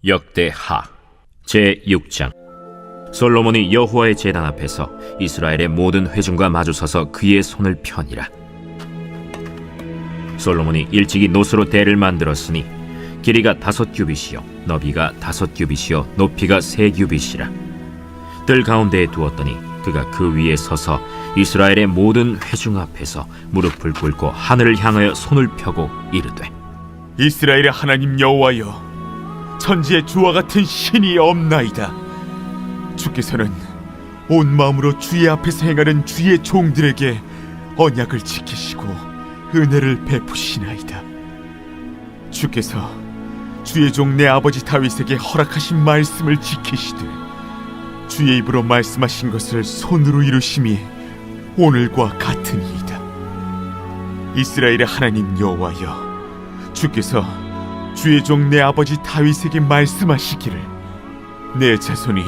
역대하 제6장. 솔로몬이 여호와의 제단 앞에서 이스라엘의 모든 회중과 마주서서 그의 손을 펴니라. 솔로몬이 일찍이 노스로 대를 만들었으니 길이가 5규빗이요 너비가 5규빗이요 높이가 3규빗이라. 뜰 가운데에 두었더니 그가 그 위에 서서 이스라엘의 모든 회중 앞에서 무릎을 꿇고 하늘을 향하여 손을 펴고 이르되, 이스라엘의 하나님 여호와여, 천지에 주와 같은 신이 없나이다. 주께서는 온 마음으로 주의 앞에서 행하는 주의 종들에게 언약을 지키시고 은혜를 베푸시나이다. 주께서 주의 종 내 아버지 다윗에게 허락하신 말씀을 지키시되 주의 입으로 말씀하신 것을 손으로 이루심이 오늘과 같으니이다. 이스라엘의 하나님 여호와여, 주께서 주의 종 내 아버지 다윗에게 말씀하시기를, 내 자손이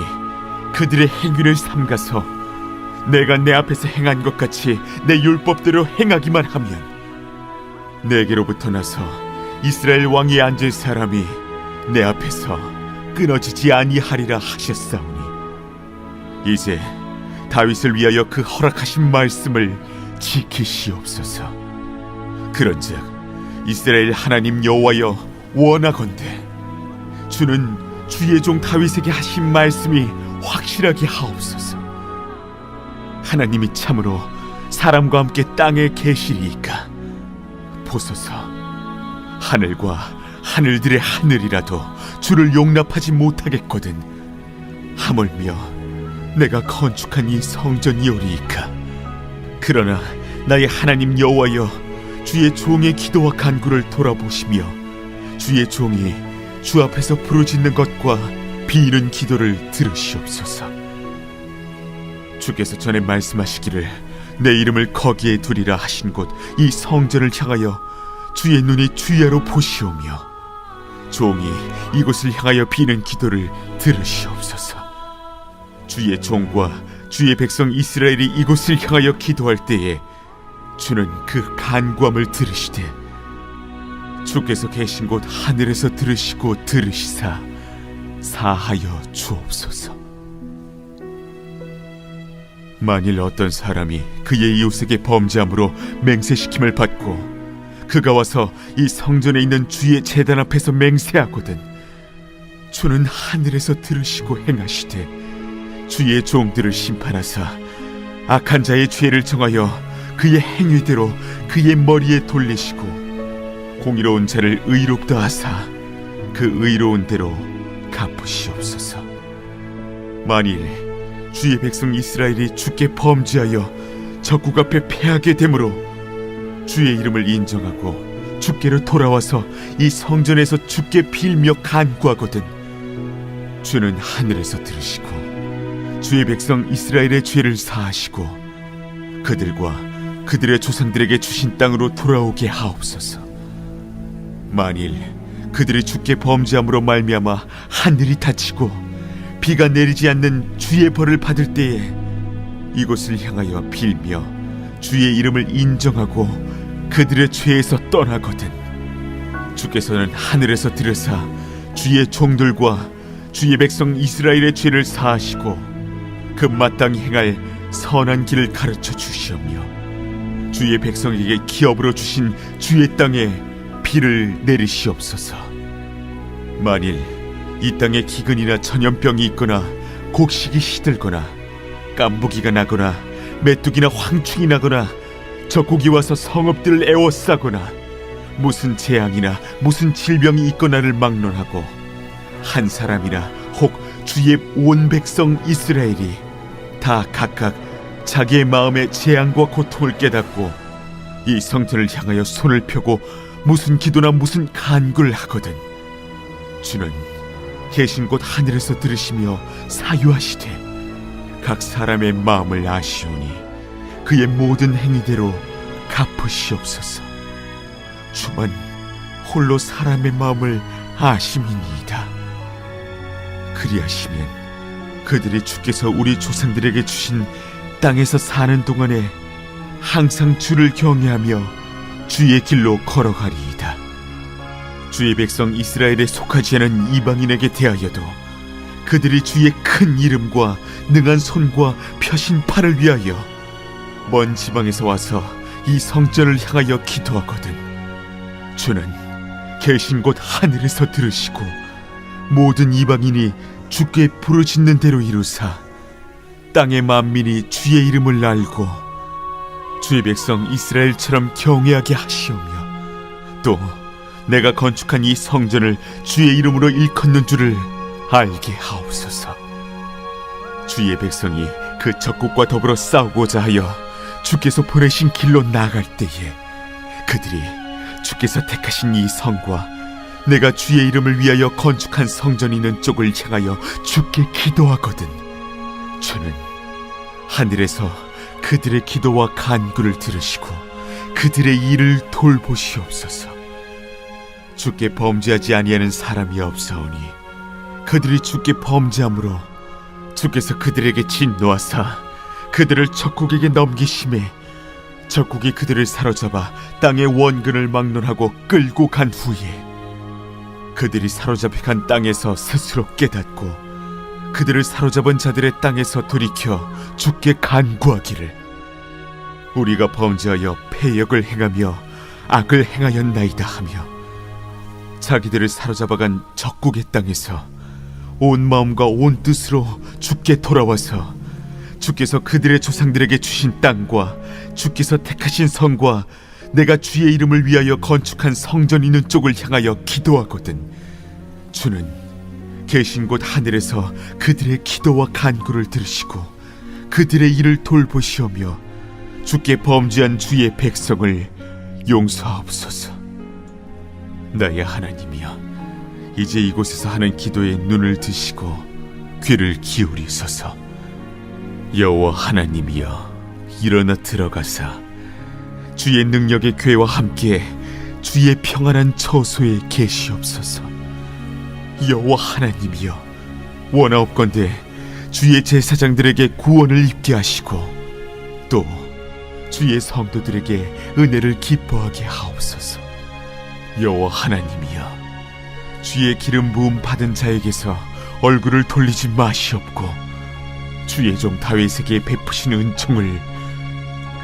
그들의 행위를 삼가서 내가 내 앞에서 행한 것 같이 내 율법대로 행하기만 하면 내게로부터 나서 이스라엘 왕이 앉을 사람이 내 앞에서 끊어지지 아니하리라 하셨사오니, 이제 다윗을 위하여 그 허락하신 말씀을 지키시옵소서. 그런즉 이스라엘 하나님 여호와여, 원하건대 주는 주의 종 다윗에게 하신 말씀이 확실하게 하옵소서. 하나님이 참으로 사람과 함께 땅에 계시리이까 보소서. 하늘과 하늘들의 하늘이라도 주를 용납하지 못하겠거든 하물며 내가 건축한 이 성전이오리이까. 그러나 나의 하나님 여호와여, 주의 종의 기도와 간구를 돌아보시며 주의 종이 주 앞에서 부르짖는 것과 비는 기도를 들으시옵소서. 주께서 전에 말씀하시기를 내 이름을 거기에 두리라 하신 곳 이 성전을 향하여 주의 눈이 주야로 보시오며 종이 이곳을 향하여 비는 기도를 들으시옵소서. 주의 종과 주의 백성 이스라엘이 이곳을 향하여 기도할 때에 주는 그 간구함을 들으시되 주께서 계신 곳 하늘에서 들으시고 들으시사 사하여 주옵소서. 만일 어떤 사람이 그의 이웃에게 범죄함으로 맹세시킴을 받고 그가 와서 이 성전에 있는 주의 제단 앞에서 맹세하거든 주는 하늘에서 들으시고 행하시되 주의 종들을 심판하사 악한 자의 죄를 정하여 그의 행위대로 그의 머리에 돌리시고 공의로운 자를 의롭다 하사 그 의로운 대로 갚으시옵소서. 만일 주의 백성 이스라엘이 주께 범죄하여 적국 앞에 패하게 되므로 주의 이름을 인정하고 주께로 돌아와서 이 성전에서 주께 빌며 간구하거든 주는 하늘에서 들으시고 주의 백성 이스라엘의 죄를 사하시고 그들과 그들의 조상들에게 주신 땅으로 돌아오게 하옵소서. 만일 그들이 주께 범죄함으로 말미암아 하늘이 닫히고 비가 내리지 않는 주의 벌을 받을 때에 이곳을 향하여 빌며 주의 이름을 인정하고 그들의 죄에서 떠나거든 주께서는 하늘에서 들으사 주의 종들과 주의 백성 이스라엘의 죄를 사하시고 그 마땅히 행할 선한 길을 가르쳐 주시오며 주의 백성에게 기업으로 주신 주의 땅에 비를 내리시옵소서. 만일 이 땅에 기근이나 전염병이 있거나 곡식이 시들거나 깐부기가 나거나 메뚜기나 황충이 나거나 적국이 와서 성읍들을 에워싸거나 무슨 재앙이나 무슨 질병이 있거나를 막론하고 한 사람이나 혹 주의 온 백성 이스라엘이 다 각각 자기의 마음의 재앙과 고통을 깨닫고 이 성전을 향하여 손을 펴고 무슨 기도나 무슨 간구를 하거든 주는 계신 곳 하늘에서 들으시며 사유하시되 각 사람의 마음을 아시오니 그의 모든 행위대로 갚으시옵소서. 주만 홀로 사람의 마음을 아심이니이다. 그리하시면 그들이 주께서 우리 조상들에게 주신 땅에서 사는 동안에 항상 주를 경외하며 주의 길로 걸어가리이다. 주의 백성 이스라엘에 속하지 않은 이방인에게 대하여도 그들이 주의 큰 이름과 능한 손과 펴신 팔을 위하여 먼 지방에서 와서 이 성전을 향하여 기도하거든 주는 계신 곳 하늘에서 들으시고 모든 이방인이 주께 부르짖는 대로 이루사 땅의 만민이 주의 이름을 알고 주의 백성 이스라엘처럼 경외하게 하시오며 또 내가 건축한 이 성전을 주의 이름으로 일컫는 줄을 알게 하옵소서. 주의 백성이 그 적국과 더불어 싸우고자 하여 주께서 보내신 길로 나아갈 때에 그들이 주께서 택하신 이 성과 내가 주의 이름을 위하여 건축한 성전이 있는 쪽을 향하여 주께 기도하거든 주는 하늘에서 그들의 기도와 간구를 들으시고 그들의 일을 돌보시옵소서. 주께 범죄하지 아니하는 사람이 없사오니 그들이 주께 범죄함으로 주께서 그들에게 진노하사 그들을 적국에게 넘기심에 적국이 그들을 사로잡아 땅의 원근을 막론하고 끌고 간 후에 그들이 사로잡혀 간 땅에서 스스로 깨닫고 그들을 사로잡은 자들의 땅에서 돌이켜 주께 간구하기를 우리가 범죄하여 패역을 행하며 악을 행하였나이다 하며 자기들을 사로잡아간 적국의 땅에서 온 마음과 온 뜻으로 주께 돌아와서 주께서 그들의 조상들에게 주신 땅과 주께서 택하신 성과 내가 주의 이름을 위하여 건축한 성전 있는 쪽을 향하여 기도하거든 주는 계신 곳 하늘에서 그들의 기도와 간구를 들으시고 그들의 일을 돌보시오며 주께 범죄한 주의 백성을 용서하옵소서. 나의 하나님이여 이제 이곳에서 하는 기도에 눈을 드시고 귀를 기울이소서. 여호와 하나님이여 일어나 들어가사 주의 능력의 궤와 함께 주의 평안한 처소에 계시옵소서. 여호와 하나님이여 원하옵건대 주의 제사장들에게 구원을 입게 하시고 또 주의 성도들에게 은혜를 기뻐하게 하옵소서. 여호와 하나님이여 주의 기름 부음 받은 자에게서 얼굴을 돌리지 마시옵고 주의 종 다윗에게 베푸신 은총을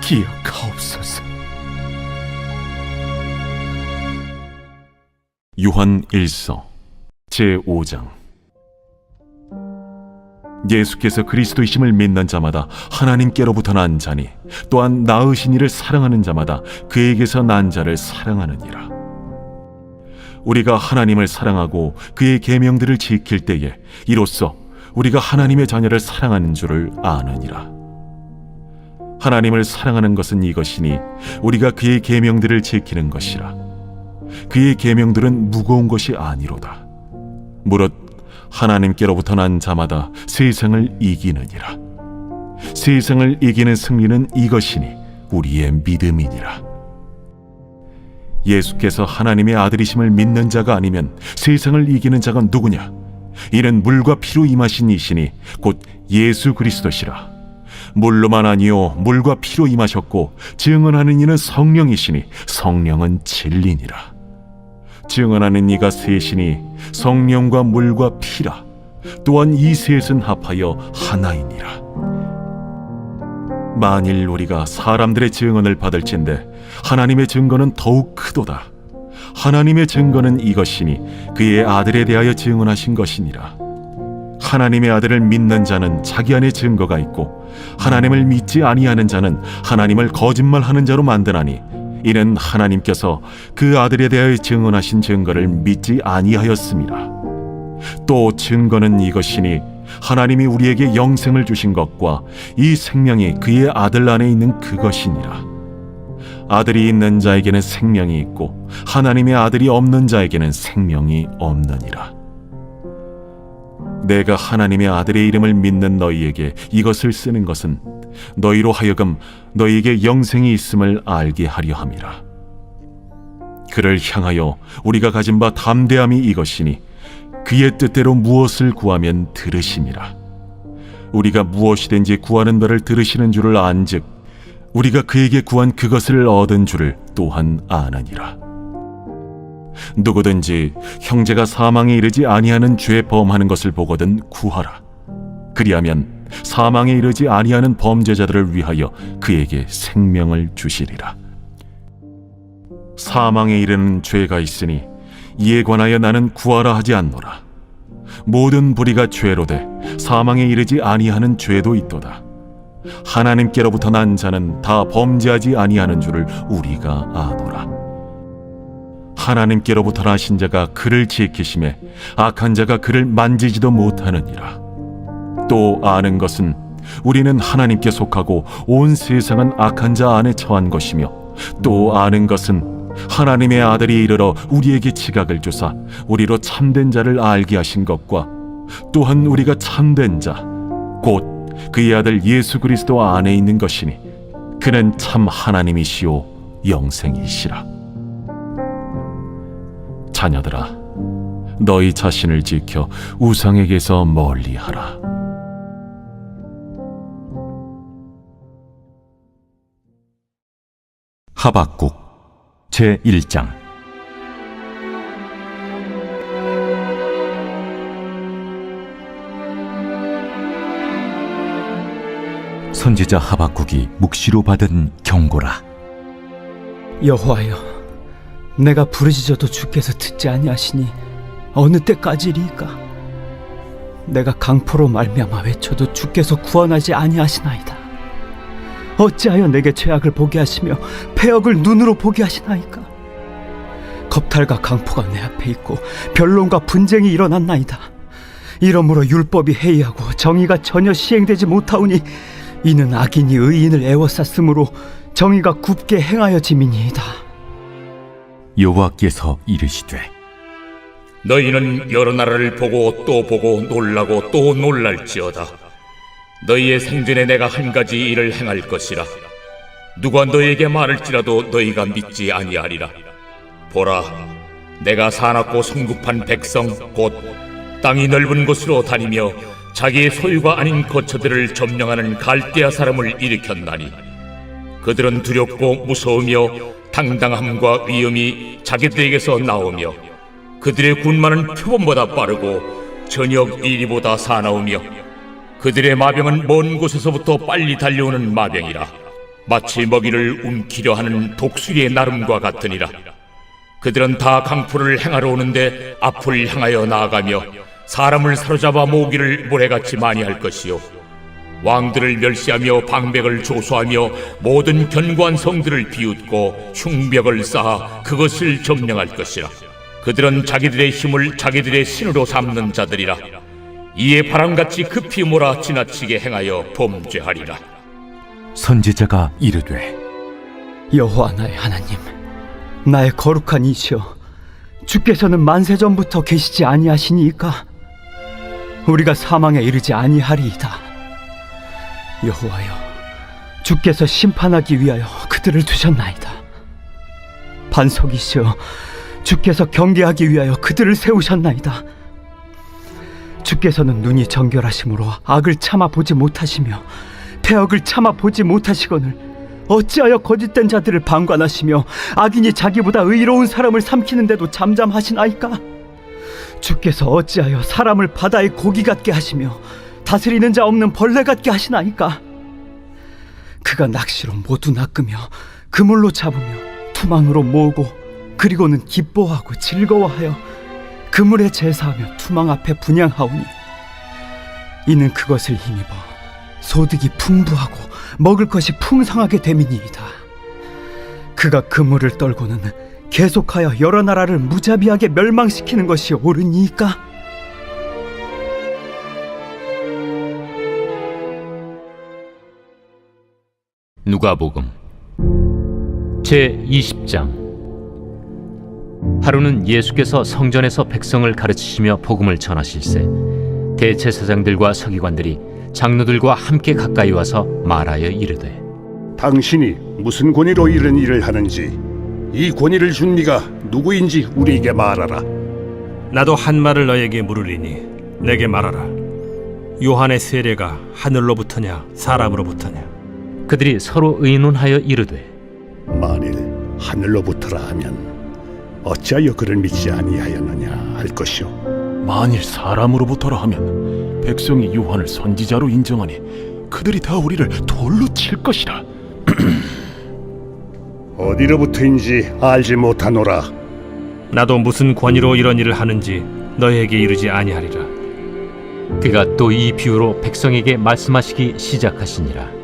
기억하옵소서. 요한 1서 제5장. 예수께서 그리스도이심을 믿는 자마다 하나님께로부터 난 자니 또한 낳으신 이를 사랑하는 자마다 그에게서 난 자를 사랑하느니라. 우리가 하나님을 사랑하고 그의 계명들을 지킬 때에 이로써 우리가 하나님의 자녀를 사랑하는 줄을 아느니라. 하나님을 사랑하는 것은 이것이니 우리가 그의 계명들을 지키는 것이라. 그의 계명들은 무거운 것이 아니로다. 무릇 하나님께로부터 난 자마다 세상을 이기느니라. 세상을 이기는 승리는 이것이니 우리의 믿음이니라. 예수께서 하나님의 아들이심을 믿는 자가 아니면 세상을 이기는 자가 누구냐? 이는 물과 피로 임하신 이시니 곧 예수 그리스도시라. 물로만 아니요 물과 피로 임하셨고 증언하는 이는 성령이시니 성령은 진리니라. 증언하는 이가 셋이니 성령과 물과 피라. 또한 이 셋은 합하여 하나이니라. 만일 우리가 사람들의 증언을 받을진대 하나님의 증거는 더욱 크도다. 하나님의 증거는 이것이니 그의 아들에 대하여 증언하신 것이니라. 하나님의 아들을 믿는 자는 자기 안에 증거가 있고 하나님을 믿지 아니하는 자는 하나님을 거짓말하는 자로 만드나니 이는 하나님께서 그 아들에 대하여 증언하신 증거를 믿지 아니하였습니다. 또 증거는 이것이니 하나님이 우리에게 영생을 주신 것과 이 생명이 그의 아들 안에 있는 그것이니라. 아들이 있는 자에게는 생명이 있고 하나님의 아들이 없는 자에게는 생명이 없느니라. 내가 하나님의 아들의 이름을 믿는 너희에게 이것을 쓰는 것은 너희로 하여금 너희에게 영생이 있음을 알게 하려 함이라. 그를 향하여 우리가 가진 바 담대함이 이것이니 그의 뜻대로 무엇을 구하면 들으심이라. 우리가 무엇이든지 구하는 바를 들으시는 줄을 안즉 우리가 그에게 구한 그것을 얻은 줄을 또한 아느니라. 누구든지 형제가 사망에 이르지 아니하는 죄 범하는 것을 보거든 구하라. 그리하면 사망에 이르지 아니하는 범죄자들을 위하여 그에게 생명을 주시리라. 사망에 이르는 죄가 있으니 이에 관하여 나는 구하라 하지 않노라. 모든 불의가 죄로 돼 사망에 이르지 아니하는 죄도 있도다. 하나님께로부터 난 자는 다 범죄하지 아니하는 줄을 우리가 아노라. 하나님께로부터 나신 자가 그를 지키심에 악한 자가 그를 만지지도 못하느니라. 또 아는 것은 우리는 하나님께 속하고 온 세상은 악한 자 안에 처한 것이며, 또 아는 것은 하나님의 아들이 이르러 우리에게 지각을 주사 우리로 참된 자를 알게 하신 것과, 또한 우리가 참된 자 곧 그의 아들 예수 그리스도 안에 있는 것이니 그는 참 하나님이시오 영생이시라. 자녀들아, 너희 자신을 지켜 우상에게서 멀리하라. 하박국 제1장. 선지자 하박국이 묵시로 받은 경고라. 여호와여, 내가 부르짖어도 주께서 듣지 아니하시니 어느 때까지리이까? 내가 강포로 말미암아 외쳐도 주께서 구원하지 아니하시나이다. 어찌하여 내게 죄악을 보게 하시며 패역을 눈으로 보게 하시나이까? 겁탈과 강포가 내 앞에 있고 변론과 분쟁이 일어났나이다. 이러므로 율법이 해이하고 정의가 전혀 시행되지 못하오니 이는 악인이 의인을 애워쌌으므로 정의가 굽게 행하여짐이니이다. 여호와께서 이르시되, 너희는 여러 나라를 보고 또 보고 놀라고 또 놀랄지어다. 너희의 생전에 내가 한 가지 일을 행할 것이라. 누가 너희에게 말할지라도 너희가 믿지 아니하리라. 보라, 내가 사납고 성급한 백성 곧 땅이 넓은 곳으로 다니며 자기의 소유가 아닌 거처들을 점령하는 갈대아 사람을 일으켰나니, 그들은 두렵고 무서우며 당당함과 위엄이 자기들에게서 나오며 그들의 군마는 표범보다 빠르고 저녁 이리보다 사나우며 그들의 마병은 먼 곳에서부터 빨리 달려오는 마병이라. 마치 먹이를 움키려 하는 독수리의 나름과 같으니라. 그들은 다 강포를 행하러 오는데 앞을 향하여 나아가며 사람을 사로잡아 모으기를 모래같이 많이 할 것이요, 왕들을 멸시하며 방백을 조소하며 모든 견고한 성들을 비웃고 흉벽을 쌓아 그것을 점령할 것이라. 그들은 자기들의 힘을 자기들의 신으로 삼는 자들이라. 이에 바람같이 급히 몰아 지나치게 행하여 범죄하리라. 선지자가 이르되, 여호와 나의 하나님, 나의 거룩한 이시여, 주께서는 만세전부터 계시지 아니하시니이까? 우리가 사망에 이르지 아니하리이다. 여호와여, 주께서 심판하기 위하여 그들을 두셨나이다. 반석이시여, 주께서 경계하기 위하여 그들을 세우셨나이다. 주께서는 눈이 정결하심으로 악을 참아 보지 못하시며 패역을 참아 보지 못하시거늘 어찌하여 거짓된 자들을 방관하시며 악인이 자기보다 의로운 사람을 삼키는데도 잠잠하시나이까? 주께서 어찌하여 사람을 바다의 고기 같게 하시며 다스리는 자 없는 벌레 같게 하시나이까? 그가 낚시로 모두 낚으며 그물로 잡으며 투망으로 모으고 그리고는 기뻐하고 즐거워하여 그물에 제사하며 투망 앞에 분향하오니, 이는 그것을 힘입어 소득이 풍부하고 먹을 것이 풍성하게 됨이니이다. 그가 그물을 떨고는 계속하여 여러 나라를 무자비하게 멸망시키는 것이 옳으니까? 누가복음 제20장. 하루는 예수께서 성전에서 백성을 가르치시며 복음을 전하실세 대제사장들과 서기관들이 장로들과 함께 가까이 와서 말하여 이르되, 당신이 무슨 권위로 이런 일을 하는지, 이 권위를 준 네가 누구인지 우리에게 말하라. 나도 한 말을 너에게 물으리니 내게 말하라. 요한의 세례가 하늘로부터냐 사람으로부터냐? 그들이 서로 의논하여 이르되, 만일 하늘로부터라 하면 어찌하여 그를 믿지 아니하였느냐 할 것이요. 만일 사람으로부터라 하면 백성이 요한을 선지자로 인정하니 그들이 다 우리를 돌로 칠 것이라. 어디로부터인지 알지 못하노라. 나도 무슨 권위로 이런 일을 하는지 너희에게 이르지 아니하리라. 그가 또 이 비유로 백성에게 말씀하시기 시작하시니라.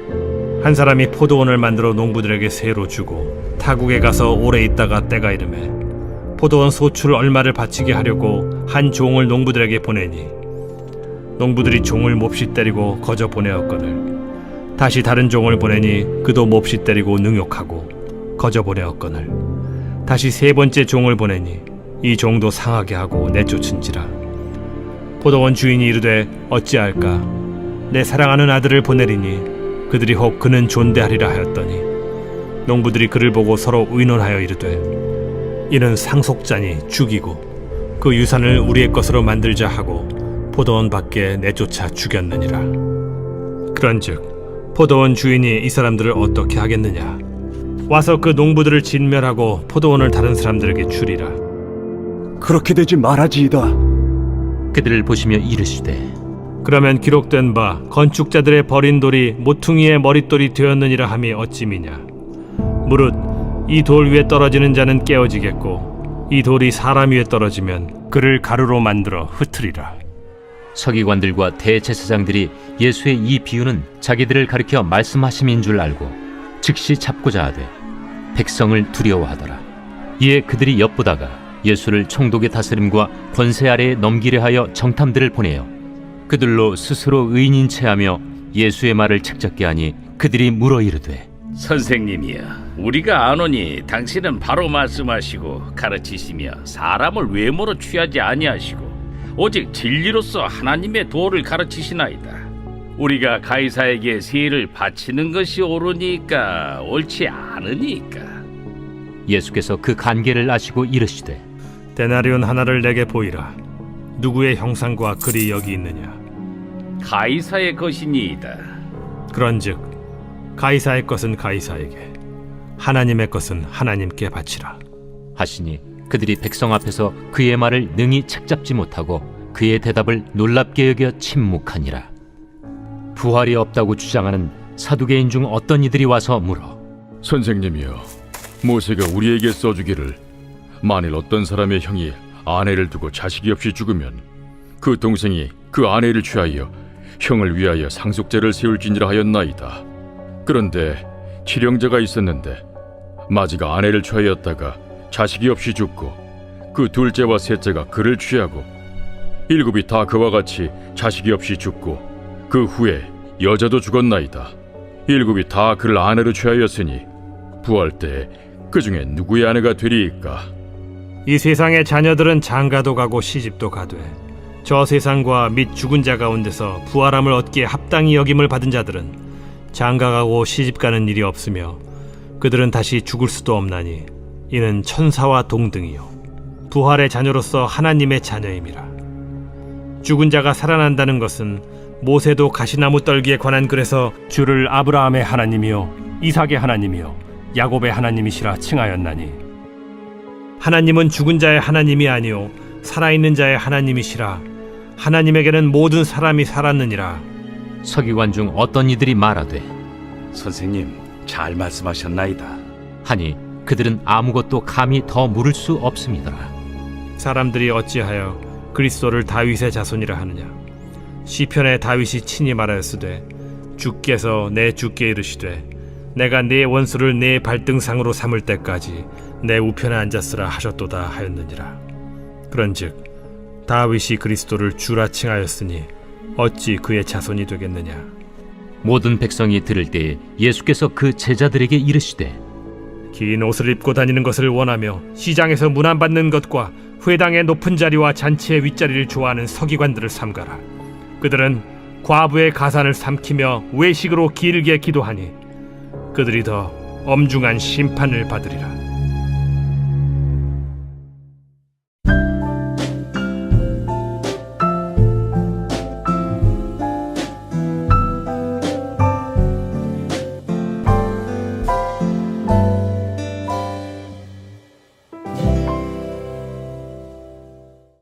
한 사람이 포도원을 만들어 농부들에게 세로 주고 타국에 가서 오래 있다가 때가 이르매 포도원 소출 얼마를 바치게 하려고 한 종을 농부들에게 보내니 농부들이 종을 몹시 때리고 거저 보내었거늘 다시 다른 종을 보내니 그도 몹시 때리고 능욕하고 거저 보내었거늘 다시 세 번째 종을 보내니 이 종도 상하게 하고 내쫓은지라. 포도원 주인이 이르되 어찌할까? 내 사랑하는 아들을 보내리니 그들이 혹 그는 존대하리라 하였더니 농부들이 그를 보고 서로 의논하여 이르되 이는 상속자니 죽이고 그 유산을 우리의 것으로 만들자 하고 포도원 밖에 내쫓아 죽였느니라. 그런즉 포도원 주인이 이 사람들을 어떻게 하겠느냐? 와서 그 농부들을 진멸하고 포도원을 다른 사람들에게 주리라. 그렇게 되지 말아지이다. 그들을 보시며 이르시되 그러면 기록된 바 건축자들의 버린 돌이 모퉁이의 머릿돌이 되었느니라 함이 어찌미냐? 무릇 이 돌 위에 떨어지는 자는 깨어지겠고 이 돌이 사람 위에 떨어지면 그를 가루로 만들어 흩으리라. 서기관들과 대제사장들이 예수의 이 비유는 자기들을 가리켜 말씀하심인 줄 알고 즉시 잡고자 하되 백성을 두려워하더라. 이에 그들이 엿보다가 예수를 총독의 다스림과 권세 아래에 넘기려 하여 정탐들을 보내어 그들로 스스로 의인인 체하며 예수의 말을 책잡게 하니 그들이 물어 이르되 선생님이여, 우리가 아노니 당신은 바로 말씀하시고 가르치시며 사람을 외모로 취하지 아니하시고 오직 진리로서 하나님의 도를 가르치시나이다. 우리가 가이사에게 세를 바치는 것이 옳으니까 옳지 않으니까. 예수께서 그 간계를 아시고 이르시되 데나리온 하나를 내게 보이라. 누구의 형상과 글이 여기 있느냐? 가이사의 것이니이다. 그런즉 가이사의 것은 가이사에게, 하나님의 것은 하나님께 바치라 하시니 그들이 백성 앞에서 그의 말을 능히 책잡지 못하고 그의 대답을 놀랍게 여겨 침묵하니라. 부활이 없다고 주장하는 사두개인 중 어떤 이들이 와서 물어 선생님이여, 모세가 우리에게 써주기를 만일 어떤 사람의 형이 아내를 두고 자식이 없이 죽으면 그 동생이 그 아내를 취하여 형을 위하여 상속제를 세울지니라 하였나이다. 그런데 칠형제가 있었는데 마지가 아내를 취하였다가 자식이 없이 죽고 그 둘째와 셋째가 그를 취하고 일곱이 다 그와 같이 자식이 없이 죽고 그 후에 여자도 죽었나이다. 일곱이 다 그를 아내로 취하였으니 부활 때 그 중에 누구의 아내가 되리이까? 이 세상의 자녀들은 장가도 가고 시집도 가되 저 세상과 및 죽은 자 가운데서 부활함을 얻기에 합당히 여김을 받은 자들은 장가가고 시집가는 일이 없으며 그들은 다시 죽을 수도 없나니 이는 천사와 동등이요 부활의 자녀로서 하나님의 자녀임이라. 죽은 자가 살아난다는 것은 모세도 가시나무 떨기에 관한 글에서 주를 아브라함의 하나님이요 이삭의 하나님이요 야곱의 하나님이시라 칭하였나니 하나님은 죽은 자의 하나님이 아니요 살아있는 자의 하나님이시라. 하나님에게는 모든 사람이 살았느니라. 서기관 중 어떤 이들이 말하되 선생님, 잘 말씀하셨나이다. 하니 그들은 아무것도 감히 더 물을 수 없습니다. 사람들이 어찌하여 그리스도를 다윗의 자손이라 하느냐? 시편에 다윗이 친히 말하였으되 주께서 내 주께 이르시되 내가 네 원수를 네 발등상으로 삼을 때까지 내 우편에 앉았으라 하셨도다 하였느니라. 그런즉 다윗이 그리스도를 주라 칭하였으니 어찌 그의 자손이 되겠느냐? 모든 백성이 들을 때에 예수께서 그 제자들에게 이르시되 긴 옷을 입고 다니는 것을 원하며 시장에서 문안받는 것과 회당의 높은 자리와 잔치의 윗자리를 좋아하는 서기관들을 삼가라. 그들은 과부의 가산을 삼키며 외식으로 길게 기도하니 그들이 더 엄중한 심판을 받으리라.